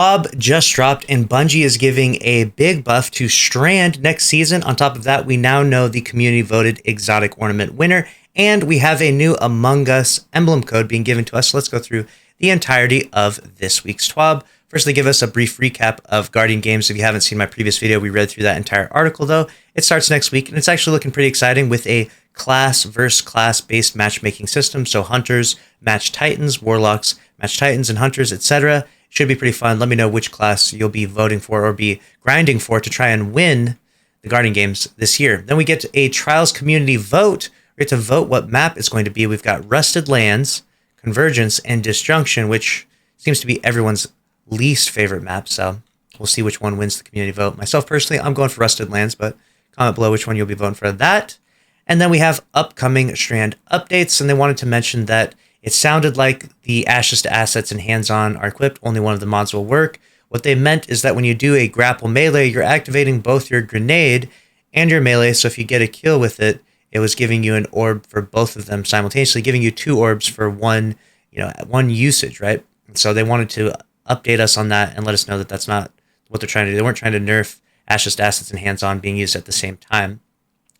Twab just dropped, and Bungie is giving a big buff to Strand next season. On top of that, we now know the community-voted exotic ornament winner, and we have a new Amongus emblem code being given to us. So let's go through the entirety of this week's Twab. Firstly, give us a brief recap of Guardian Games. If you haven't seen my previous video, we read through that entire article, though. It starts next week, and it's actually looking pretty exciting with a class versus class-based matchmaking system. So Hunters match Titans, Warlocks match Titans and Hunters, etc. Should be pretty fun. Let me know which class you'll be voting for or be grinding for to try and win the Guardian Games this year. Then we get a Trials community vote. We get to vote what map it's going to be. We've got Rusted Lands, Convergence, and Disjunction, which seems to be everyone's least favorite map. So we'll see which one wins the community vote. Myself personally, I'm going for Rusted Lands, but comment below which one you'll be voting for that. And then we have upcoming Strand updates, and they wanted to mention that it sounded like the Ashes to Assets and Hands-On are equipped. Only one of the mods will work. What they meant is that when you do a grapple melee, you're activating both your grenade and your melee. So if you get a kill with it, it was giving you an orb for both of them simultaneously, giving you 2 orbs for one usage, right? And so they wanted to update us on that and let us know that that's not what they're trying to do. They weren't trying to nerf Ashes to Assets and Hands-On being used at the same time.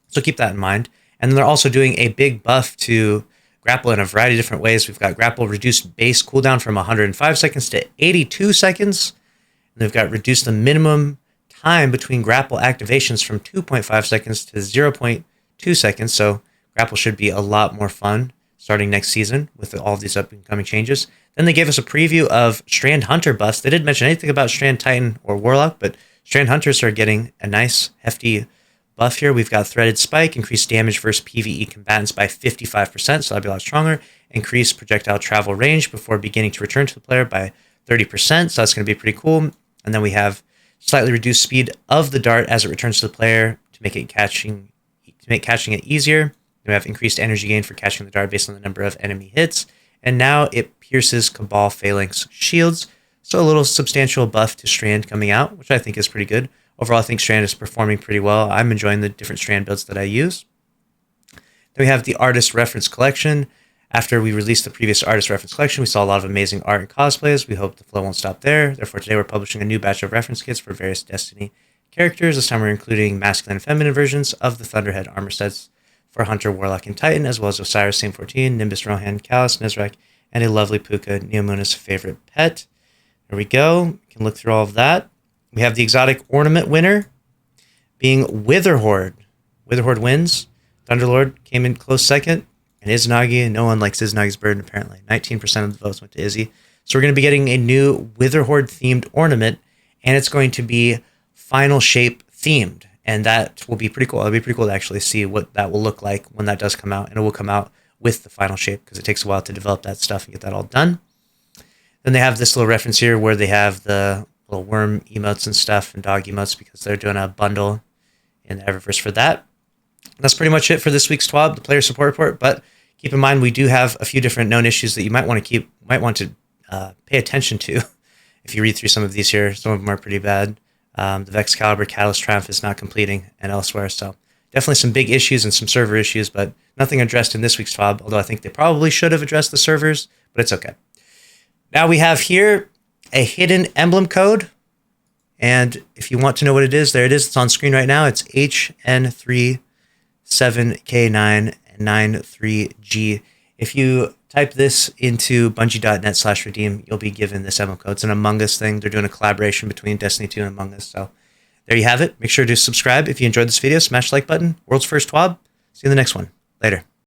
So keep that in mind. And then they're also doing a big buff to grapple in a variety of different ways. We've got grapple reduced base cooldown from 105 seconds to 82 seconds. And they've got reduced the minimum time between grapple activations from 2.5 seconds to 0.2 seconds. So grapple should be a lot more fun starting next season with all of these upcoming changes. Then they gave us a preview of Strand Hunter buffs. They didn't mention anything about Strand Titan or Warlock, but Strand Hunters are getting a nice hefty buff here. We've got Threaded Spike, increased damage versus PvE combatants by 55%, so that'll be a lot stronger. Increased projectile travel range before beginning to return to the player by 30%, so that's going to be pretty cool. And then we have slightly reduced speed of the dart as it returns to the player to make catching it easier. We have increased energy gain for catching the dart based on the number of enemy hits. And now it pierces Cabal Phalanx shields. So a little substantial buff to Strand coming out, which I think is pretty good. Overall, I think Strand is performing pretty well. I'm enjoying the different Strand builds that I use. Then we have the Artist Reference Collection. After we released the previous Artist Reference Collection, we saw a lot of amazing art and cosplays. We hope the flow won't stop there. Therefore, today we're publishing a new batch of reference kits for various Destiny characters. This time we're including masculine and feminine versions of the Thunderhead armor sets for Hunter, Warlock, and Titan, as well as Osiris, Same 14, Nimbus, Rohan, Callus, Nezrak, and a lovely Puka, Neomuna's favorite pet. There we go. You can look through all of that. We have the exotic ornament winner being Witherhoard. Witherhoard wins. Thunderlord came in close second. And Izanagi, no one likes Izanagi's burden apparently. 19% of the votes went to Izzy. So we're going to be getting a new Witherhoard-themed ornament, and it's going to be Final Shape themed. And that will be pretty cool. It'll be pretty cool to actually see what that will look like when that does come out. And it will come out with the Final Shape because it takes a while to develop that stuff and get that all done. Then they have this little reference here where they have the little worm emotes and stuff and dog emotes because they're doing a bundle in the Eververse for that. And that's pretty much it for this week's Twab, the player support report. But keep in mind, we do have a few different known issues that you might want to pay attention to if you read through some of these here. Some of them are pretty bad. The Vex Caliber Catalyst Triumph is not completing and elsewhere. So definitely some big issues and some server issues, but nothing addressed in this week's Twab, although I think they probably should have addressed the servers, but it's okay. Now we have here a hidden emblem code, and if you want to know what it is, there it is. It's on screen right now. It's HN37K993G. If you type this into bungie.net/redeem, you'll be given this emblem code. It's an Amongus thing. They're doing a collaboration between Destiny 2 and Amongus. So there you have it. Make sure to subscribe if you enjoyed this video. Smash the like button. World's first Twab. See you in the next one. Later.